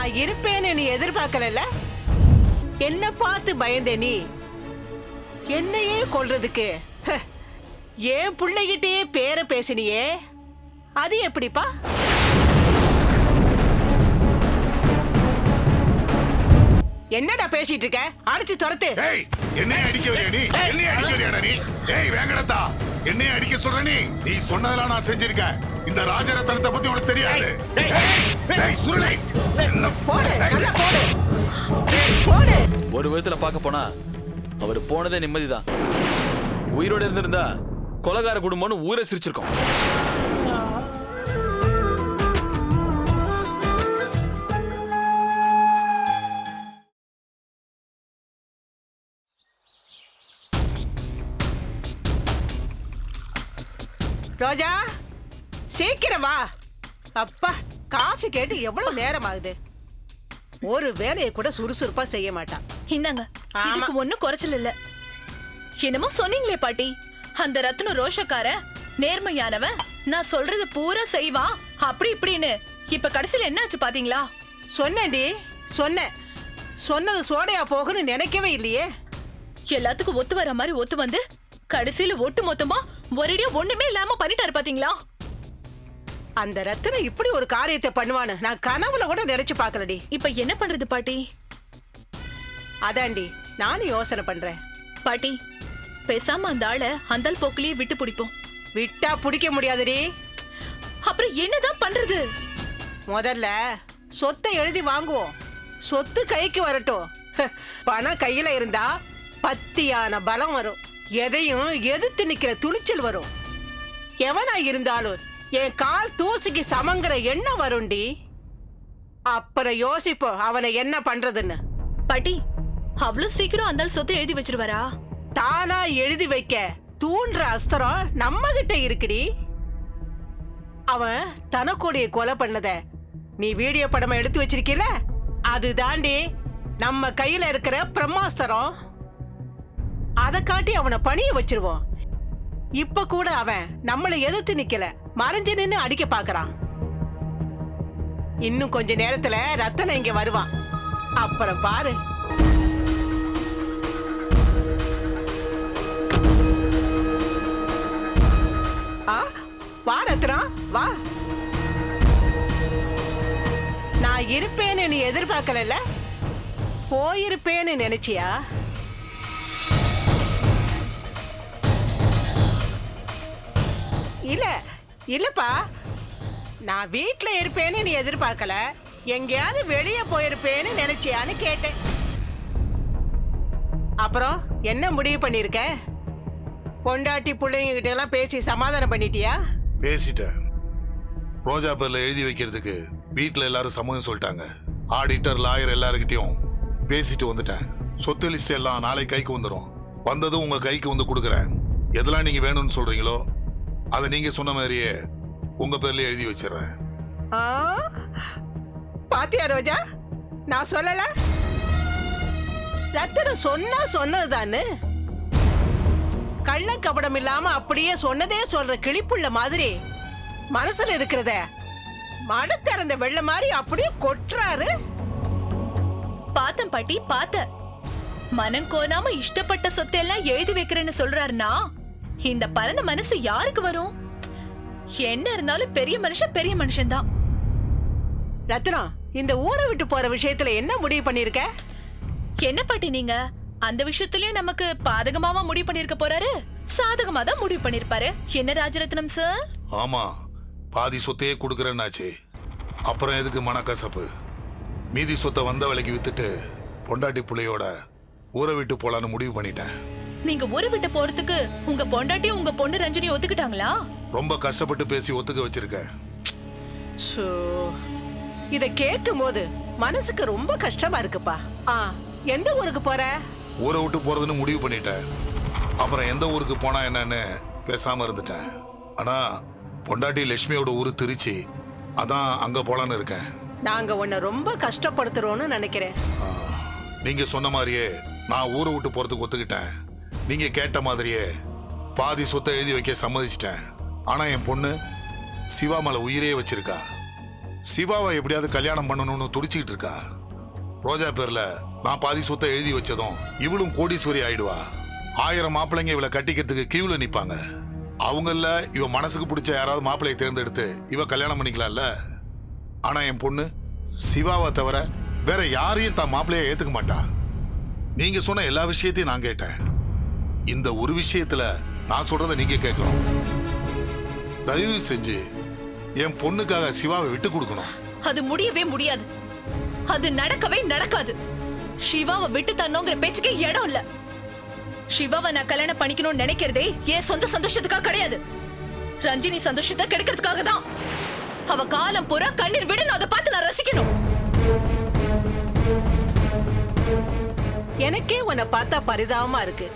நான் இருப்பேன்னு நீ எதிர்பார்க்கல. என்ன பார்த்து பயந்த நீ என்னையே கொல்றதுக்கு ஏன் பிள்ளைகிட்டே பேர பேசினியே, அது எப்படிப்பா? என்னடா பேசிட்டு இருக்க? அடிச்சு துரத்து. என்னைய அடிக்க வரியா நீ? என்னைய அடிக்க வரியாடா நீ? ஏய் வேங்கடத்தா, என்னைய அடிக்க சொல்ற நீ? நீ சொன்னதெல்லாம் நான் செஞ்சிருக்கேன். இந்த ராஜரத்னத்தை பத்தி உனக்கு தெரியாது. ஏய் சுருளை, என்ன போடு, நல்லா போடு. போடு. ஒரு விதத்துல பார்க்க போனா அவர் போனதே நிம்மதிதான். உயிரோட இருந்திருந்தா கொலகார குடும்பம்னு ஊரே சிரிச்சிருக்கோம். ரோஜா சீக்கிரம் வா. அப்பா காஃபி கேட்டு எவ்வளவு நேரம் ஆகுது. ஒரு வேலையை கூட சுறுசுறுப்பா செய்ய மாட்டான். இந்தாங்க, இதுக்கு ஒண்ணும் குறைச்சல் இல்ல. என்னமோ சொன்னீங்களே பாட்டி, அந்த ரத்ன ரோஷக்கார நேர்மையானவன், நான் சொல்றது பூரா செய்வா அப்படி இப்படின்னு. இப்ப கடைசியில என்னாச்சு பாத்தீங்களா? சொன்னேன்டி, சொன்னது சோடையா போகுன்னு நினைக்கவே இல்லையே. எல்லாத்துக்கும் ஒத்து வர மாதிரி ஒத்து வந்து கடைசியில ஒட்டு மொத்தமா ஒரேடியா ஒண்ணுமே இல்லாம பண்ணிட்டாரு பாத்தீங்களா? அந்த ரத்தின இப்படி ஒரு காரியத்தை பண்ணுவான்னு நான் கனவுல கூட நினைச்சு பார்க்கலடி. இப்ப என்ன பண்றது பாட்டி? அதாண்டி நானும் யோசனை பண்றேன். பாட்டி, பேசாம அந்த ஆளை அந்தல் போக்கிலேயே விட்டு பிடிப்போம். விட்டா பிடிக்க முடியாதுடி. அப்புறம் என்னதான் பண்றது? முதல்ல சொத்தை எழுதி வாங்குவோம். சொத்து கைக்கு வரட்டும். பணம் கையில இருந்தா பத்தியான பலம் வரும். எதையும் எதிர்த்து நிக்கிற துணிச்சல் வரும். எவனா இருந்தாலும் என் கால் தூசிக்கு சமங்கிற எண்ணம் வரும்டி. அப்புறம் யோசிப்போம் அவனை என்ன பண்றதுன்னு. பாட்டி, அவ்வளவு சீக்கிரம் அந்த சொத்தை எழுதி வச்சிருவாரா? தானா எழுதி வைக்க தூண்டுற அஸ்திரம் நம்ம கிட்ட இருக்குடி. அவன் தனக்கோடைய கொலை பண்ணத நீ வீடியோ படமா எடுத்து வச்சிருக்கீல, அது தாண்டி நம்ம கையில இருக்கிற பிரம்மாஸ்திரம். அதை காட்டி அவனை பணிய வச்சிருவோம். இப்ப கூட அவன் நம்மளை எதிர்த்து நிக்கல, மறைஞ்சு நின்னு அடிக்க பாக்குறான். இன்னும் கொஞ்ச நேரத்துல ரத்தன இங்க வருவான். அப்புறம் பாரு. வா ரத்னா வா. நான் இருப்பேன்னு நீ எதிர்பார்க்கல, போயிருப்பேன்னு நினைச்சியா? இல்ல இல்லப்பா, நான் வீட்டுல இருப்பேன்னு நீ எதிர்பார்க்கல, எங்கேயாவது வெளியே போயிருப்பேன்னு நினைச்சியான்னு கேட்டேன். அப்புறம் என்ன முடிவு பண்ணிருக்க? பொண்டாட்டி பிள்ளைங்க கிட்ட எல்லாம் பேசி சமாதானம் பண்ணிட்டியா? பேசிட்டேன். ரோஜா பேர்ல எழுதி வைக்கிறதுக்கு வீட்டுல எல்லாரும் சம்மதம் சொல்லிட்டாங்க. ஆடிட்டர், லாயர் எல்லாருக்கிட்டையும் பேசிட்டு வந்துட்டேன். சொத்து லிஸ்ட் எல்லாம் நாளை கைக்கு வந்துடும். வந்ததும் உங்க கைக்கு வந்து கொடுக்குறேன். எதெல்லாம் நீங்க வேணும்னு சொல்றீங்களோ அதை நீங்க சொன்ன மாதிரியே உங்க பேர்ல எழுதி வச்சிடறேன். பாத்தியா ரோஜா, நான் சொல்லல? ரத்தன சொன்னா சொன்னதுதான்னு. கள்ள கபடம் இல்லாம அப்படியே சொன்னதே சொல்ற கிளிப்புள்ள மாதிரி மனசுல இருக்கிறத மட திறந்த வெள்ள மாதிரி அப்படியே கொட்டுறாரு. பாத்தம் பாட்டி, பாத்த. மனம் கோனாம இஷ்டப்பட்ட சொத்தையெல்லாம் எழுதி வைக்கிறேன்னு சொல்றாருன்னா இந்த பரந்த மனசு யாருக்கு வரும்? என்ன இருந்தாலும் பெரிய மனுஷன் தான். ரத்னா, இந்த ஊரை விட்டு போற விஷயத்துல என்ன முடிவு பண்ணிருக்க? என்ன பாட்டி நீங்க அந்த விஷயத்திலயும் நமக்கு பாதகமாவா முடிவு பண்ணிருக்க போறாரு? சாதகமா தான் முடிவு பண்ணிருப்பாரு. என்ன ராஜரத்னம் சார்? ஆமா, பாதி சொத்தையே கொடுக்கறேன்னாச்சு. அப்புறம் எதுக்கு மனக்கசப்பு? மீதி சொத்தை வந்த விலைக்கு வித்துட்டு பொண்டாட்டி புள்ளையோட ஊரை விட்டு போலான்னு முடிவு பண்ணிட்டேன். நீங்க ஊரை விட்டு போறதுக்கு உங்க பொண்டாட்டி உங்க பொண்ணு ரஞ்சினி ஒத்துக்கிட்டாங்களா? ரொம்ப கஷ்டப்பட்டு பேசி ஒத்துக்க வச்சிருக்கேன். இத கேட்கும் போது மனசுக்கு ரொம்ப கஷ்டமா இருக்குப்பா. எந்த ஊருக்கு போற? ஊரை விட்டு போறதுன்னு முடிவு பண்ணிட்டேன். அப்புறம் எந்த ஊருக்கு போனா என்னன்னு பேசாம இருந்துட்டேன். ஆனா பொண்டாட்டி லட்சுமியோட ஊரு திருச்சி, அதான் அங்க போலான்னு இருக்கேன். நாங்க உன்னை ரொம்ப கஷ்டப்படுத்துறோம்னு நினைக்கிறேன். நீங்க சொன்ன மாதிரியே நான் ஊரை விட்டு போறதுக்கு ஒத்துக்கிட்டேன். நீங்க கேட்ட மாதிரியே பாதி சொத்தை எழுதி வைக்க சம்மதிச்சிட்டேன். ஆனா என் பொண்ணு சிவா மேல உயிரே வச்சிருக்கா. சிவாவை எப்படியாவது கல்யாணம் பண்ணணும்னு துடிச்சிட்டு இருக்கா. ரோஜா பேர்ல நான் பாதி சொத்தை எழுதி வச்சதும் இவளும் கோடீஸ்வரி ஆயிடுவா. 1000 மாப்பிள்ளைங்க இவளை கட்டிக்கிறதுக்கு கியூல நிப்பாங்க. அவங்கள இவ மனசுக்கு பிடிச்ச யாராவது மாப்பிள்ளையை தேர்ந்தெடுத்து இவ கல்யாணம் பண்ணிக்கலாம்ல. ஆனா என் பொண்ணு சிவாவை தவிர வேற யாரையும் தான் மாப்பிள்ளைய ஏத்துக்க மாட்டா. நீங்க சொன்ன எல்லா விஷயத்தையும் நான் கேட்டேன். இந்த ஒரு விஷயத்துல நான் சொல்றதை நீங்க கேட்கணும். தயவு செஞ்சு என் பொண்ணுக்காக சிவாவை விட்டு கொடுக்கணும். அது முடியவே முடியாது. அது நடக்கவே நடக்காது. சிவாவை விட்டு தரணுங்கிற பேச்சுக்கே இடம் இல்ல. சிவாவை நான் கல்யாணம் பண்ணிக்கணும்னு நினைக்கிறதே என் சொந்த சந்தோஷத்துக்காக கிடையாது. ரஞ்சினி சந்தோஷத்தை கெடுக்கிறதுக்காக தான். அவ காலம் பூரா கண்ணீர் விடணும். அதை பார்த்து நான் ரசிக்கணும். எனக்கே உன்னை பார்த்தா பரிதாபமா இருக்கு.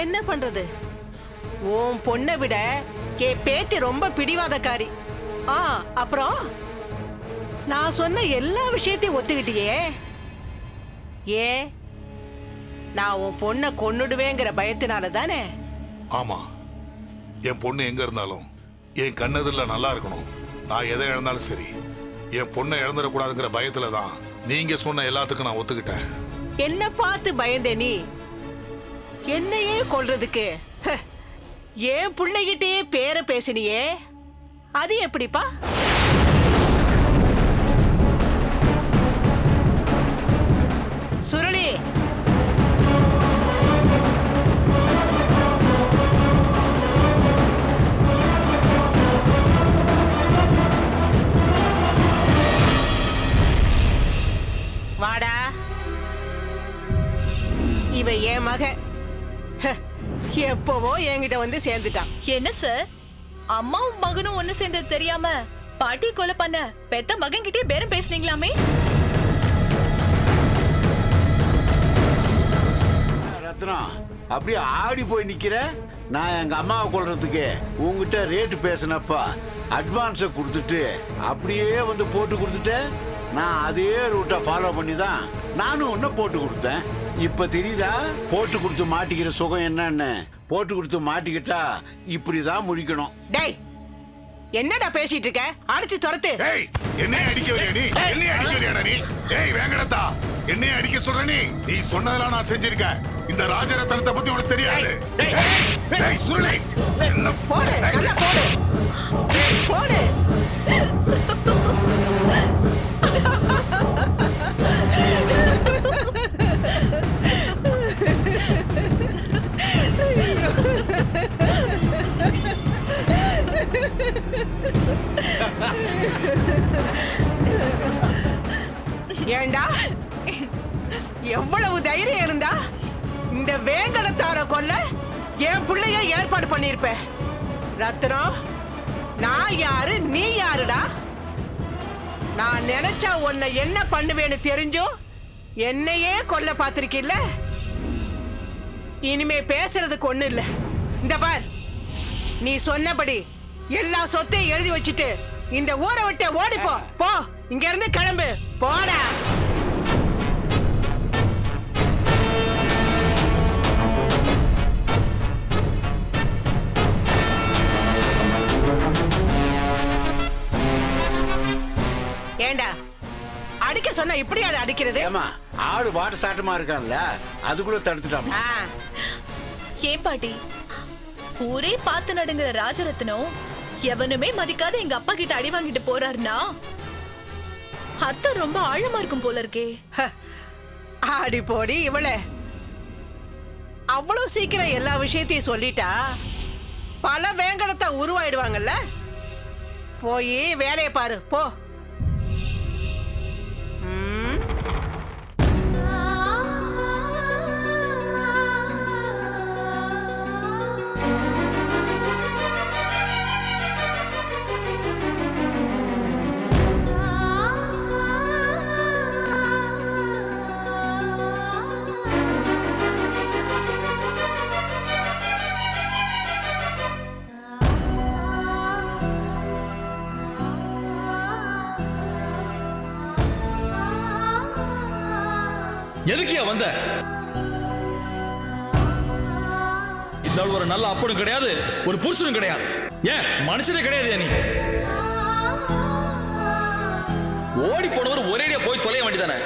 என்ன பண்றது? உன் பொண்ணை விட என் பேத்தி ரொம்ப பிடிவாதக்காரி. அப்புறம் நான் சொன்ன எல்லா விஷயத்தையும் ஒத்துக்கிட்டியே. ஏன்? நான் உன் பொண்ணை கொன்னுடுவேங்கிற பயத்தினால தானே? ஆமா, என் பொண்ணு எங்க இருந்தாலும் என் கண்ணெதிரில் நல்லா இருக்கணும். நான் எதை இழந்தாலும் சரி, என் பொண்ணை இழந்துடக்கூடாதுங்கிற பயத்துல தான் நீங்க சொன்ன எல்லாத்துக்கும் நான் ஒத்துக்கிட்டேன். என்ன பார்த்து பயந்தே நீ? என்னையே கொல்றதுக்கு என் பிள்ளைகிட்டே பேர பேசினியே, அது எப்படிப்பா? சுருளி, வாடா. இவ என் மக. எப்பவோ என்கிட்ட வந்து சேர்ந்துட்டான். என்ன சார், அம்மாவும் மகனும் ஒண்ணு சேர்ந்தது தெரியாம பாட்டி கொலை பண்ண பெத்த மகன் கிட்டே பேரம் பேசுனீங்களாமே? ரத்னம், அப்படியே ஆடி போய் நிக்கிற. நான் எங்க அம்மாவை கொல்றதுக்கு உங்ககிட்ட ரேட்டு பேசினப்ப அட்வான்ஸை கொடுத்துட்டு அப்படியே வந்து போட்டு கொடுத்துட்டேன். நான் அதே ரூட்டை ஃபாலோ பண்ணி தான் நானும் ஒன்னும் போட்டு கொடுத்தேன். இப்ப தெரியுதா போட்டு கொடுத்து மாட்டிக்கிற சுகம் என்னன்னு? போட்டு கொடுத்து மாட்டிக்கிட்டா இப்படிதான் முடிக்கணும். டேய், என்னடா பேசிட்டு இருக்க? அடிச்சு துரத்து. ஏய், என்னைய அடிக்க வரியா நீ? என்னைய அடிக்க வரியாடா நீ? ஏய் வேங்கடத்தா, என்னைய அடிக்க சொல்ற நீ? நீ சொன்னதெல்லாம் நான் செஞ்சிருக்கேன். இந்த ராஜரத்னத்தை பத்தி உனக்கு தெரியாது. ஏய் சுருளை, என்ன போடு, நல்லா போடு. போடு. ஏண்டா, எவ்வளவு தைரியம் இருந்தா இந்த வேங்கடத்தார கொல்ல என் பிள்ளைய ஏற்பாடு பண்ணிருப்ப? ரத்னம், நான் யாரு, நீ யாருடா? நான் நினைச்சா உன்னை என்ன பண்ணுவேன்னு தெரிஞ்சும் என்னையே கொல்ல பாத்திருக்கில்ல. இனிமே பேசுறதுக்கு ஒண்ணு இல்ல. இந்த பார், நீ சொன்னபடி எல்லா சொத்தையும் எழுதி வச்சுட்டு இந்த ஊரை விட்டு ஓடிப்போ. போ, இங்க இருந்து கிளம்பு. போடா. ஏண்டா, அடிக்க சொன்னா இப்படி அடிக்கிறது? ஏமா, ஆடு வாட்ட சாட்டமா இருக்கான்ல, அது கூட தடுத்துட்டாமா. ஏன் பாட்டி, ஊரே பார்த்து நடுங்கிற ராஜரத்னம் எவனுமே மதிக்காத எங்க அப்பா கிட்ட அடி வாங்கிட்டு போறாருன்னா அர்த்தம் ரொம்ப ஆழமா இருக்கும் போல இருக்கே. ஆடி போடி இவள. அவ்வளவு சீக்கிரம் எல்லா விஷயத்தையும் சொல்லிட்டா பல வேங்கடத்தை உருவாயிடுவாங்கல்ல. போய் வேலையை பாரு, போ. எதுக்கியா வந்த? இந்த ஒரு நல்ல அப்பனும் கிடையாது, ஒரு புருஷனும் கிடையாது. ஏன் மனுஷனே கிடையாது நீ? ஓடி போனவர் ஒரேடியா போய் தொலைய வேண்டியதானே,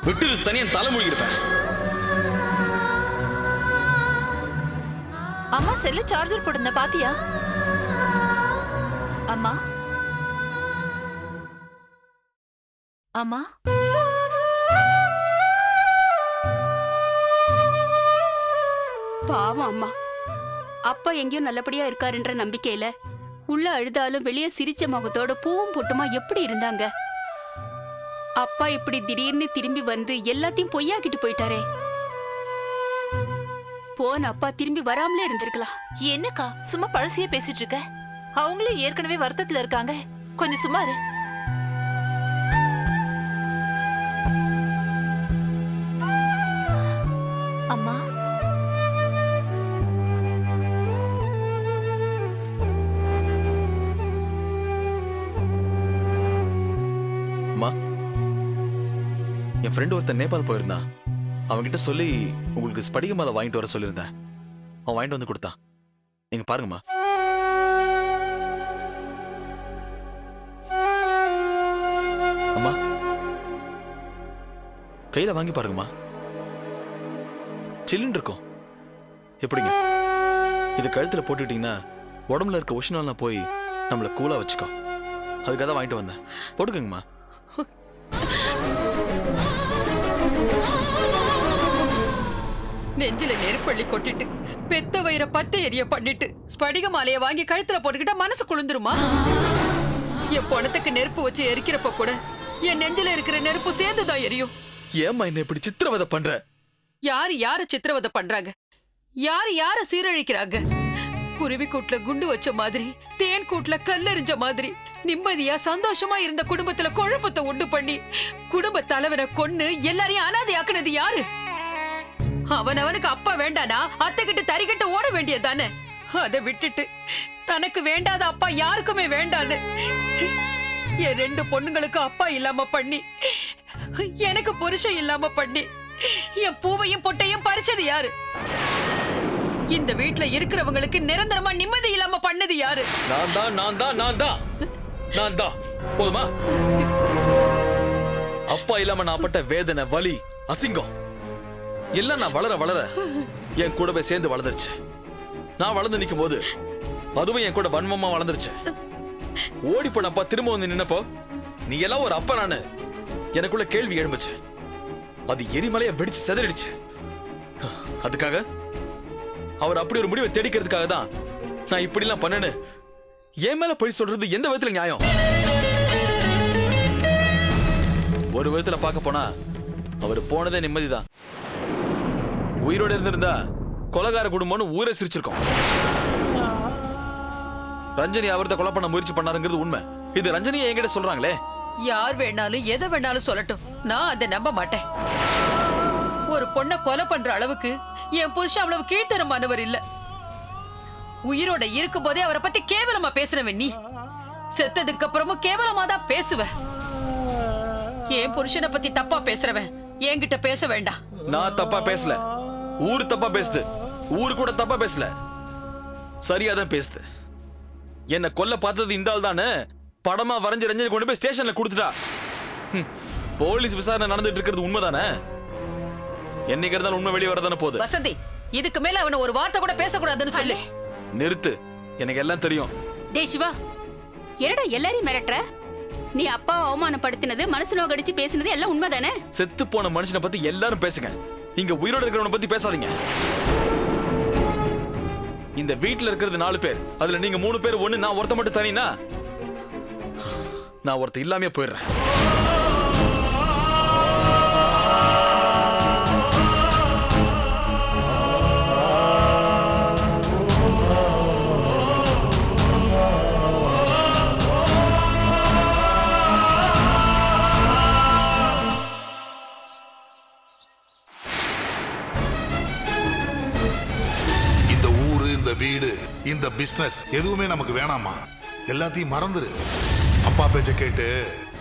விட்டு சனியன் தலைமொழி இருப்பேன். அம்மா செல்ல சார்ஜர் போடுங்க பாத்தியா? அம்மா அம்மா பாவம் அம்மா. அப்பா எங்கேயோ நல்லபடியா இருக்காருன்ற நம்பிக்கையில உள்ள அழுதாலும் வெளியே சிரிச்ச முகத்தோட பூவும் பொட்டுமா எப்படி இருந்தாங்க. அப்பா இப்படி திடீர்னு திரும்பி வந்து எல்லாத்தையும் பொய்யாக்கிட்டு போயிட்டாரே. போன அப்பா திரும்பி வராமலே இருந்திருக்கலாம். என்னக்கா சும்மா பழசியே பேசிட்டு இருக்க? அவங்களும் ஏற்கனவே வருத்தத்துல இருக்காங்க, கொஞ்சம் சும்மா இரு. அம்மா அம்மா, என் ஃப்ரெண்ட் ஒருத்தன் நேபாள் போயிருந்தான். அவன்கிட்ட சொல்லி உங்களுக்கு ஸ்படிக மாலை வாங்கிட்டு வர சொல்லியிருந்தேன். அவன் வாங்கிட்டு வந்து கொடுத்தான். நீங்க பாருங்கம்மா. அம்மா, கையில வாங்கி பாருங்கம்மா. சில்லுன்னு இருக்கும். எப்படிங்க? இது கழுத்துல போட்டுட்டீங்கன்னா உடம்புல இருக்க உஷ்ணம்லாம் போய் நம்மள கூலா வச்சுக்கோ. அதுக்காக தான் வாங்கிட்டு வந்தேன். போட்டுக்கங்கம்மா. நெஞ்சில நெருப்பள்ளி கொட்டிட்டு பெத்த வயிற பத்த எரிய பண்ணிட்டு ஸ்படிக மாலைய வாங்கி கழுத்துல போட்டுக்கிட்டா மனசு குளிந்துருமா? என் பொணத்துக்கு நெருப்பு வச்சு எரிக்கிறப்ப கூட என் நெஞ்சில இருக்கிற நெருப்பு சேர்ந்துதான் எரியும். ஏம்மா என்ன இப்படி சித்திரவதை பண்ற? யாரு யார சித்திரவதை பண்றாங்க? யாரு யார சீரழிக்கிறாங்க? குருவி கூட்டுல குண்டு வச்ச மாதிரி, தேன் கூட்டுல கல்லெறிஞ்ச மாதிரி நிம்மதியா சந்தோஷமா இருந்த குடும்பத்துல குழப்பத்தை உண்டு பண்ணி குடும்ப தலைவனை கொன்னு எல்லாரையும் அனாதையாக்குனது யாரு? அவனவனுக்கு அப்பா வேண்டானா அத்தைகிட்ட தறிக்கிட்டு ஓட வேண்டியதானே? அதை விட்டுட்டு தனக்கு வேண்டாத அப்பா யாருக்குமே வேண்டான்னு என் 2 பொண்ணுங்களுக்கு அப்பா இல்லாம பண்ணி, எனக்கு புருஷன் இல்லாம பண்ணி, என் பூவையும் பொட்டையும் பறிச்சது யாரு? இந்த வீட்டுல இருக்கிறவங்களுக்கு நிரந்தரமா நிம்மதி இல்லாம பண்ணது யாரு? நான் தான். போதுமா? அப்பா இல்லாம நான் பட்ட வேதனை, வலி, அசிங்கம் எல்லாம் நான் வளர வளர என் கூடவே சேர்ந்து வளர்ந்துருச்சு. நான் வளர்ந்து நிற்கும் போது அதுவும் என் கூட வன்மமா வளர்ந்துருச்சு. ஓடி போன அப்பா திரும்ப வந்து நின்னப்போ நீ எல்லாம் ஒரு அப்பா நானு எனக்குள்ள கேள்வி எழும்புச்சு. அது எரிமலைய வெடிச்சு செதறிடுச்சு. அதுக்காக அவர் அப்படி ஒரு முடிவை தேடிக்கிறதுக்காக தான் நான் இப்படி எல்லாம் பண்ணேன்னு என் மேல பழி சொல்றது எந்த விதத்துல நியாயம்? ஒரு விதத்துல பார்க்க போனா அவர் போனதே நிம்மதிதான். உயிரோட இருந்திருந்தா கொலைகார குடும்பம்னு ஊரே சிரிச்சிருக்கோம். ரஞ்சனி அவர்த்த கொலை பண்ண முயற்சி பண்ணாருங்கிறது உண்மை. இது ரஞ்சனியை என்கிட்ட சொல்றாங்களே. யார் வேணாலும் எதை வேணாலும் சொல்லட்டும், நான் அதை நம்ப மாட்டேன். ஒரு பொண்ணை கொலை பண்ற அளவுக்கு என் புருஷன் அவ்வளவு கீழ்த்தரமானவர் இல்ல. உயிரோட இருக்கும் போதே அவரை பத்தி கேவலமா பேசுனவன் நீ. செத்ததுக்கு அப்புறமும் கேவலமா தான் பேசுவ. என் புருஷனை பத்தி தப்பா பேசுறவன் என்கிட்ட பேச வேண்டாம். நான் தப்பா பேசல, ஊரு தப்பா பேசுது. ஊரு கூட தப்பா பேசல, சரியாதான் பேசுது. என்ன கொல்ல பார்த்தது இந்த ஆள் தானே படமா வரைஞ்சு ரஞ்சனி கொண்டு போய் ஸ்டேஷன்ல கொடுத்துட்டா. போலீஸ் விசாரணை நடந்துட்டு இருக்கிறது உண்மைதானே? என்னைக்கு இருந்தாலும் உண்மை வெளியே வரதானே போகுது. வசந்தி, இதுக்கு மேல அவனை ஒரு வார்த்தை கூட பேசக்கூடாதுன்னு சொல்லு. நிறுத்து, எனக்கு எல்லாம் தெரியும். டேய் சிவா, என்னடா எல்லாரையும் மிரட்டுற? நீ அப்பாவை அவமானப்படுத்தினது, மனசு நோகடிச்சு பேசினது எல்லாம் உண்மைதானே? செத்து போன மனுஷனை பத்தி எல்லாரும் பேசுங்க, இங்க உயிரோட இருக்கிறவனை பத்தி பேசாதீங்க. இந்த வீட்டுல இருக்கிறது 4 பேர், அதுல நீங்க 3 பேர் ஒண்ணு, நான் ஒருத்த மட்டும் தனினா நான் ஒருத்த இல்லாமே போயிடுறேன். வீடு, இந்த பிசினஸ் எதுவுமே நமக்கு வேணாமா? எல்லாத்தையும் மறந்துரு. அப்பா பேச்ச கேட்டு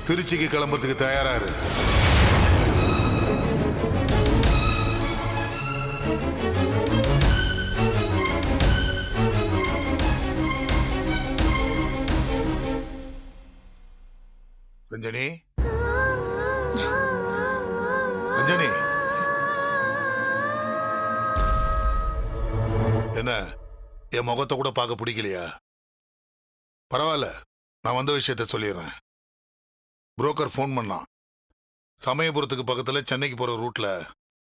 திருச்சிக்கு கிளம்புறதுக்கு தயாராரு. ரஞ்சனி, ரஞ்சனி, என்ன என் முகத்தை கூட பார்க்க பிடிக்கலையா? பரவாயில்ல, நான் வந்த விஷயத்த சொல்லிடுறேன். புரோக்கர் ஃபோன் பண்ணான். சமயபுரத்துக்கு பக்கத்துல சென்னைக்கு போற ரூட்ல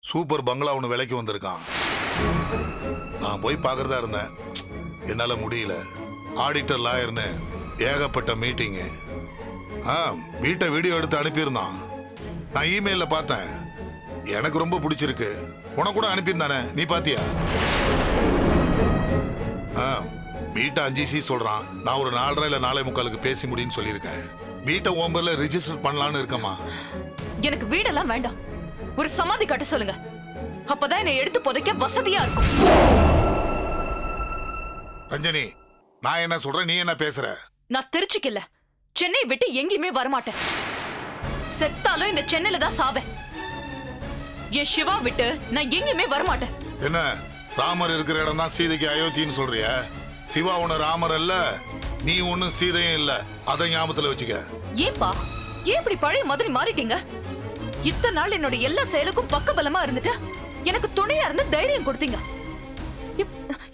சூப்பர் பங்களா ஒன்று விலைக்கு வந்திருக்கான். நான் போய் பார்க்கறதா இருந்தேன், என்னால முடியல. ஆடிட்டர் லாயர்னு ஏகப்பட்ட மீட்டிங்கு. வீட்டை வீடியோ எடுத்து அனுப்பியிருந்தான். நான் இமெயில பார்த்தேன், எனக்கு ரொம்ப பிடிச்சிருக்கு. உனக்கு கூட அனுப்பியிருந்தானே, நீ பாத்தியா? வீட்டை 5C சொல்றான். நான் ஒரு 4:30 இல்ல 4:45 பேசி முடியும்னு சொல்லியிருக்கேன். வீட்டை ஓம்பர்ல ரிஜிஸ்டர் பண்ணலான்னு இருக்கமா. எனக்கு வீடெல்லாம் வேண்டாம், ஒரு சமாதி கட்ட சொல்லுங்க. அப்பதான் என்னை எடுத்து புதைக்க வசதியா இருக்கும். ரஞ்சனி, நான் என்ன சொல்றேன், நீ என்ன பேசுற? நான் திருச்சிக்கு இல்ல, சென்னை விட்டு எங்கேயுமே வரமாட்டேன். செத்தாலும் இந்த சென்னையில தான் சாவேன். என் சிவா விட்டு நான் எங்கேயுமே வரமாட்டேன். என்ன, ராமர் இருக்கிற இடம் தான் சீதைக்கு அயோத்தின்னு சொல்றிய? சிவா ஒண்ணு ராமர் அல்ல, நீ ஒண்ணு சீதையும் இல்ல. அதை ஞாபகத்துல வச்சுக்க. ஏன்பா, ஏன் இப்படி பழைய மாதிரி மாறிட்டீங்க? இத்தனை நாள் என்னோட எல்லா செயலுக்கும் பக்கபலமா இருந்துட்டு எனக்கு துணையா இருந்து தைரியம் கொடுத்தீங்க.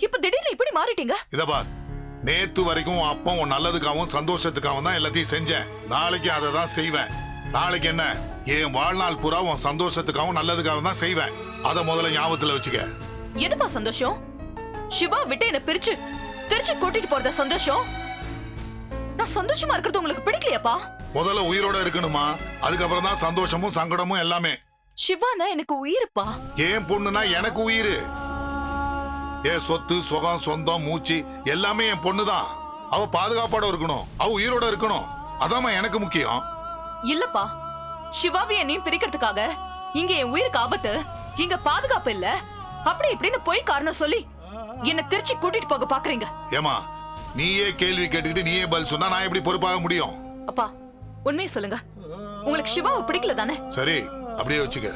இப்ப திடீர்னு இப்படி மாறிட்டீங்க. இத பார், நேத்து வரைக்கும் உன் அப்பா உன் நல்லதுக்காகவும் சந்தோஷத்துக்காகவும் தான் எல்லாத்தையும் செஞ்சேன். நாளைக்கு அதை தான் செய்வேன். நாளைக்கு என்ன, என் வாழ்நாள் பூரா உன் சந்தோஷத்துக்காகவும் நல்லதுக்காகவும் தான் செய்வேன். அதை முதல்ல ஞாபகத்துல வச்சுக்க. எதுப்பா சந்தோஷம்? சிவா விட்டு என்ன பிரிச்சு திருச்சி கூட்டிட்டு போறத சந்தோஷம்? நான் சந்தோஷமா இருக்கிறது உங்களுக்கு பிடிக்கலையாப்பா? முதல்ல உயிரோட இருக்கணுமா, அதுக்கப்புறம் தான் சந்தோஷமும் சங்கடமும் எல்லாமே. சிவானா எனக்கு உயிருப்பா. ஏன் பொண்ணுனா எனக்கு உயிர். என் சொத்து சுகம் சொந்தம் மூச்சு எல்லாமே என் பொண்ணுதான். அவ பாதுகாப்போட இருக்கணும், அவ உயிரோட இருக்கணும். அதாம்மா எனக்கு முக்கியம். இல்லப்பா, சிவாவி என்னையும் பிரிக்கிறதுக்காக இங்க என் உயிருக்கு ஆபத்து, இங்க பாதுகாப்பு இல்ல, அப்படி இப்படின்னு போய் காரணம் சொல்லி என்ன திருச்சி கூட்டிட்டு போக பாக்குறீங்க. ஏமா, நீயே கேள்வி கேட்டுக்கிட்டு நீயே பதில் சொன்னா நான் எப்படி பொறுப்பாக முடியும்? அப்பா, உண்மையை சொல்லுங்க, உங்களுக்கு சிவாவை பிடிக்கல தானே? சரி, அப்படியே வச்சுக்க.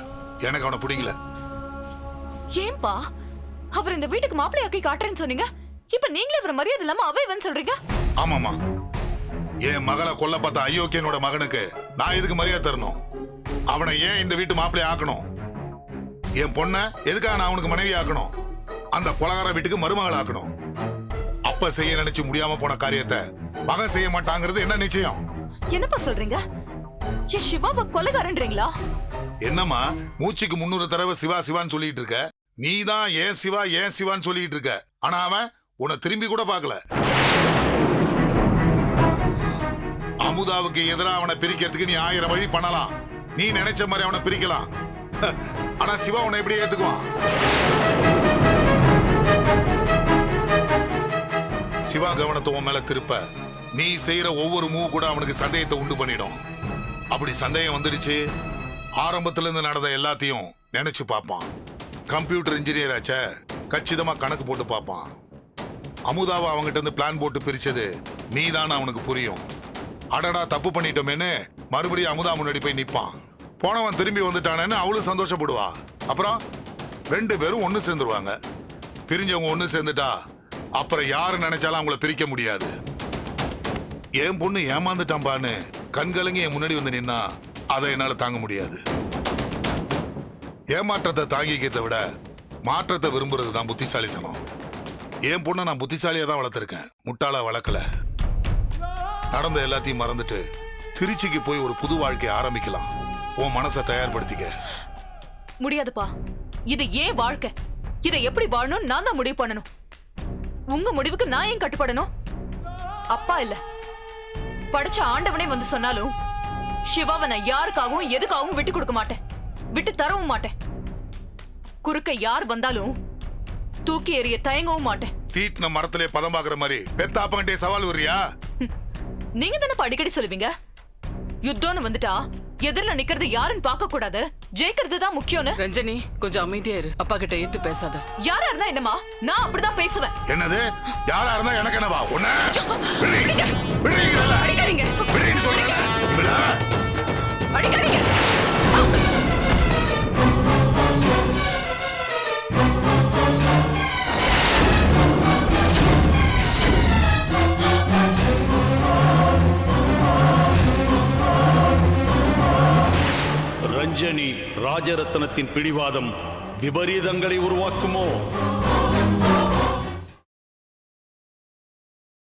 எனக்கு அவனை பிடிக்கல. ஏன்பா, அவர் இந்த வீட்டுக்கு மாப்பிள்ளையாக்கி காட்டுறேன்னு சொன்னீங்க, இப்ப நீங்களே அவர் மரியாதை இல்லாம அவைவன் சொல்றீங்க? ஆமாமா, என் மகளை கொல்ல பார்த்த அயோக்கியனோட மகனுக்கு நான் எதுக்கு மரியாதை தரணும்? அவனை ஏன் இந்த வீட்டு மாப்பிள்ளை ஆக்கணும்? என் பொண்ண எதுக்காக நான் அவனுக்கு மனைவி ஆக்கணும்? அந்த கொலகார வீட்டுக்கு மருமகள் ஆக்கணும். அப்ப செய்ய நினைச்சு முடியாம போன காரியத்தை மகன் செய்ய மாட்டாங்கிறது என்ன நிச்சயம்? என்னப்பா சொல்றீங்க? என் சிவாவை கொலைகாரன்றீங்களா? என்னம்மா, மூச்சுக்கு 300 தடவை சிவா சிவான்னு சொல்லிட்டு இருக்க. நீ தான் ஏன் சிவா ஏன் சிவான்னு சொல்லிட்டு இருக்க. ஆனா அவன் உன்னை திரும்பி கூட பார்க்கல. அமுதாவுக்கு எதிராக அவனை பிரிக்கிறதுக்கு நீ 1000 வழி பண்ணலாம். நீ நினைச்ச மாதிரி அவனை பிரிக்கலாம். ஆனா சிவா உன்னை எப்படி ஏத்துக்குவான்? சிவா கவனத்தை உன் மேல திருப்ப நீ செய்யற ஒவ்வொரு மூவ் கூட அவனுக்கு சந்தேகத்தை உண்டு பண்ணிடும். அப்படி சந்தேகம் வந்துடுச்சு, ஆரம்பத்துல இருந்து நடந்த எல்லாத்தையும் நினைச்சு பார்ப்பான். கம்ப்யூட்டர் இன்ஜினியர் ஆச்ச, கச்சிதமா கணக்கு போட்டு பார்ப்பான். அமுதாவை அவங்ககிட்ட இருந்து பிளான் போட்டு பிரிச்சது நீதான் அவனுக்கு புரியும். அடடா தப்பு பண்ணிட்டோமேன்னு மறுபடியும் அமுதா முன்னாடி போய் நிப்பான். போனவன் திரும்பி வந்துட்டானேன்னு அவளும் சந்தோஷப்படுவா. அப்புறம் 2 பேரும் ஒண்ணு சேர்ந்துருவாங்க. பிரிஞ்சவங்க ஒண்ணு சேர்ந்துட்டா அப்புறம் யாரு நினைச்சாலும் அவங்கள பிரிக்க முடியாது. என் பொண்ணு ஏமாந்துட்டாம்பான்னு கண்கலங்கி என் முன்னாடி வந்து நின்னா அதை என்னால தாங்க முடியாது. ஏமாற்றத்தை தாங்கிக்கிறத விட மாற்றத்தை விரும்புறது தான் புத்திசாலித்தனம். என் பொண்ணை நான் புத்திசாலியா தான் வளர்த்திருக்கேன், முட்டாளா வளர்க்கல. நடந்த எல்லாத்தையும் மறந்துட்டு திருச்சிக்கு போய் ஒரு புது வாழ்க்கையை ஆரம்பிக்கலாம். உன் மனசை தயார்படுத்திக்க. முடியாதுப்பா, இது ஏன் வாழ்க்கை, இதை எப்படி வாழணும் நான் தான் முடிவு பண்ணணும். உங்க முடிவுக்கு நான் ஏன் கட்டுப்படணும்? அப்பா இல்ல, படிச்ச ஆண்டவனே வந்து சொன்னாலும் சிவாவை நான் யாருக்காகவும் எதுக்காகவும் விட்டு கொடுக்க மாட்டேன், விட்டு தரவும் மாட்டேன். குறுக்க யார் வந்தாலும் தூக்கி எறிய தயங்கவும் மாட்டேன். தீட்டின மரத்திலே பதம் பாக்குற மாதிரி பெத்தாப்பங்கிட்டே சவால் வர்றியா? நீங்க தானே அடிக்கடி சொல்லுவீங்க, யுத்தம்னு வந்துட்டா எதிரில நிக்கிறது யாருன்னு பார்க்க கூடாது, ஜெயிக்கிறது தான் முக்கியம்னு. ரஞ்சனி, கொஞ்சம் அமைதியா இரு, அப்பா கிட்ட ஏத்து பேசாத. யாரா இருந்தா என்னமா, நான் அப்படிதான் பேசுவேன். என்னது யாரா இருந்தா எனக்கு என்னவா? அடிக்காதீங்க. அடிக்காதீங்க. ரஞ்சனி ராஜ ராஜரத்னத்தின் பிடிவாதம் விபரீதங்களை உருவாக்குமோ?